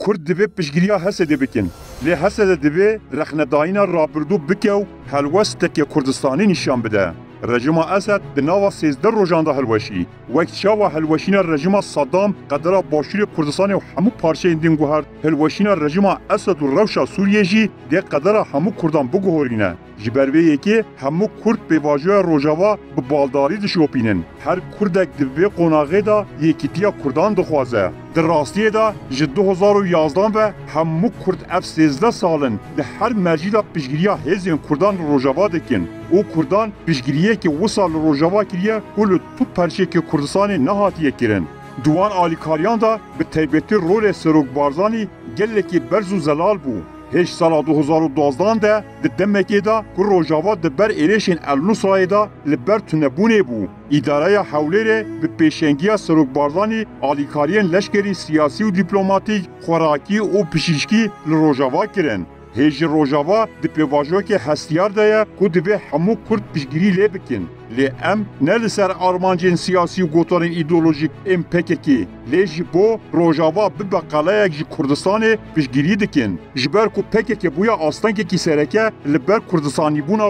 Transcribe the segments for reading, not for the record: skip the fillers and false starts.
کرد دبی پشگیریا حسد بکن لی حسد دبی رخنداینا رابردو بکو هلوست که کردستانی نشان بده رژیم اسد به ناو 13 روزانده هلوشی وقت شاو هلوشین رژیم صدام قدر باشور کردستان و همو پارچه اندین گوهر هلوشین رژیم اسد و روشا سوریه جی ده قدر همو کردان بگوهرینه جبروی که همو کرد به واژه روجاوا به بالداری دشوپینن هر کردک دبی قوناغه دا یکیتیا کردان دخوازه در راستی دا ج 2011 و همو کرد اف 13 سالن ده هر مرجیدا پیشگیریا هزین کردان روجاوا دکن او کردان پیشگیریه که و سال روجاوا کریه کل تو پرچه که کردستان نهاتیه کرن دوان آلیکاریان دا به تیبتی رول سروک بارزانی گله که برز و زلال بو هیچ سال 2012 ده دمکی دا که روجاوا دبر ایریشن النصرای دا لبر تنبونه بو اداره حوله به پیشنگی سروک بارزانی آلیکاریان لشکری سیاسی و دیپلماتیک خوراکی و پشیشکی لروجاوا کرن هیچ روجاوا د پیواژو که هستیار ده که دبی همو کرد پیشگیری لی بکن لی ام نه لسر آرمانجین سیاسی و گوتارین ایدولوژیک ام پککی لی جبو روجاوا ببقاله یک جی کردستان پیشگیری دکن جبر کو پککی بویا آستان که سرکه لبر کردستانی بونا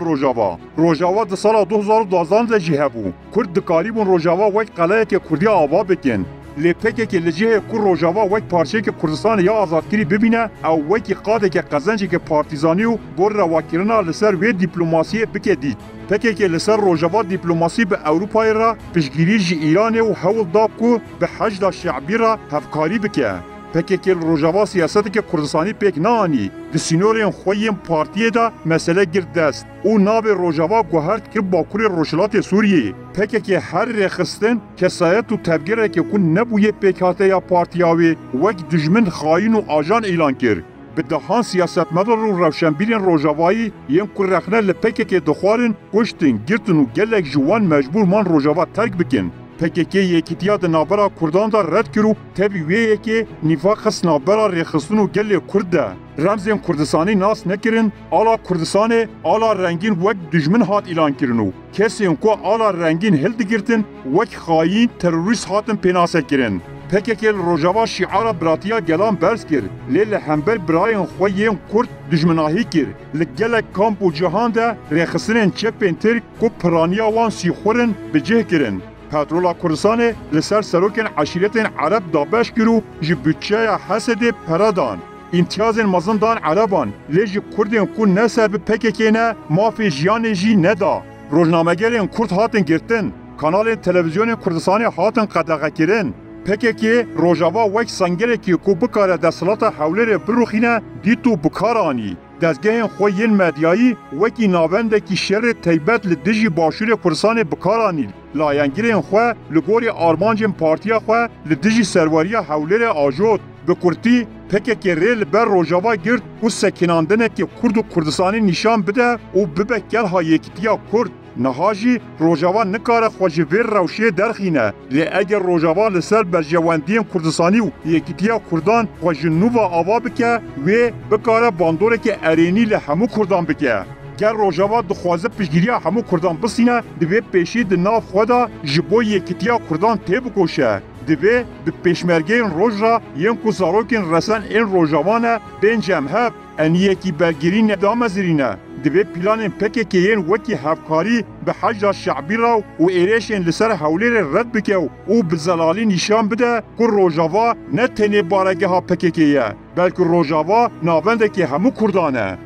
روجاوا ده سال 2012 ده جی هبو کرد دکاری بون روجاوا وک قلعه که کردی آوا بکن لی پککی لجه کو روجاوا وک پارچه که کردستان یا آزادگیری ببینه او وکی قاده که قزنجی که پارتیزانی و بر رواکرنا لسر و دیپلماسی بکدید پککی لسر روجاوا دیپلماسی به اروپای را پیشگیری جی ایران و هول داب کو به حشد شعبی را هفکاری بکه پککی روجاوا سیاستی که کردستانی پک نانی د سینورین خویم پارتیه دا مسئله گرد است او ناب روجاوا گوهرد کرد باکوری روشلات سوریه پککی هر رخستن کسایت و تبگیره که کن نبویه پکاته یا پارتیاوی وک دجمن خاین و آجان اعلان کرد به دهان سیاست مدار و روشنبیرین روجاوایی یم که رخنه لپککی دخوارن کشتن گرتن و گلک جوان مجبور من روجاوا ترک بکن پککی یکیتیا د نابرا کردان دا رد کرو تبی ویه که نفاق خس نابرا ریخستون و گل کرده رمزین کردستانی ناس نکرن آلا کردستان آلا رنگین وک دجمن هات اعلان کرنو کسی انکو آلا رنگین هلد گرتن وک خاین تروریست هاتن پیناسه کرن پککی روجاوا شعار براتیا گلان برز کر لیل همبر براین خویین کرد دجمناهی کر لگل کامپ و جهان دا ریخستن چپین تر کو پرانیا وان سیخورن بجه کرن پترولا کردستان لسر سروکن عشیرتین عرب دابش کرو جی بچه حسد پردان امتیاز مزندان عربان لیجی کردین کن نسر به پککینه مافی جیان جی ندا روزنامه‌گرین کرد هاتن گرتن کانال تلویزیون کردستانی هاتن قدغه کرن پککی روجاوا وک سنگره که کو بکاره دستلات حوله بروخینه دیتو بکارانی دزگاه خوین مدیایی وکی ناونده کی شر تیبت لدجی باشور کردستان بکارانی لاینگیرین خو لگوری آرمانجین پارتیا خو لدجی سرواری حوله آجود به کردی پککی ریل بر روجاوا گرد و سکناندنه که کرد و کردستانی نشان بده و ببکل ها یکتیا کرد نهاجی روجاوا نکاره خوشویر روشی درخینه لی اگر روجاوا لسر برجواندین کردستانی و یکیتیا کردان خوشنووا آوا بکه و بکاره باندوره که ارینی لهمو کردان بکه گر روجاوا دخوازه پیشگیری همو کردان بسینه دوی پیشی د ناف خدا جبو یکیتیا کردان تیب کوشه دوی به پیشمرگین روج را ین کو زاروکین رسن این روجاوانه بین جمهب انیه کی برگیری ندام زرینه دوی پلان پککی ین وکی هفکاری به حجر شعبی را و ایریشن لسر حوله رد بکه و بزلالی نشان بده که روجاوا نه تنی بارگه ها پککیه بلکه روجاوا ناونده که همو کردانه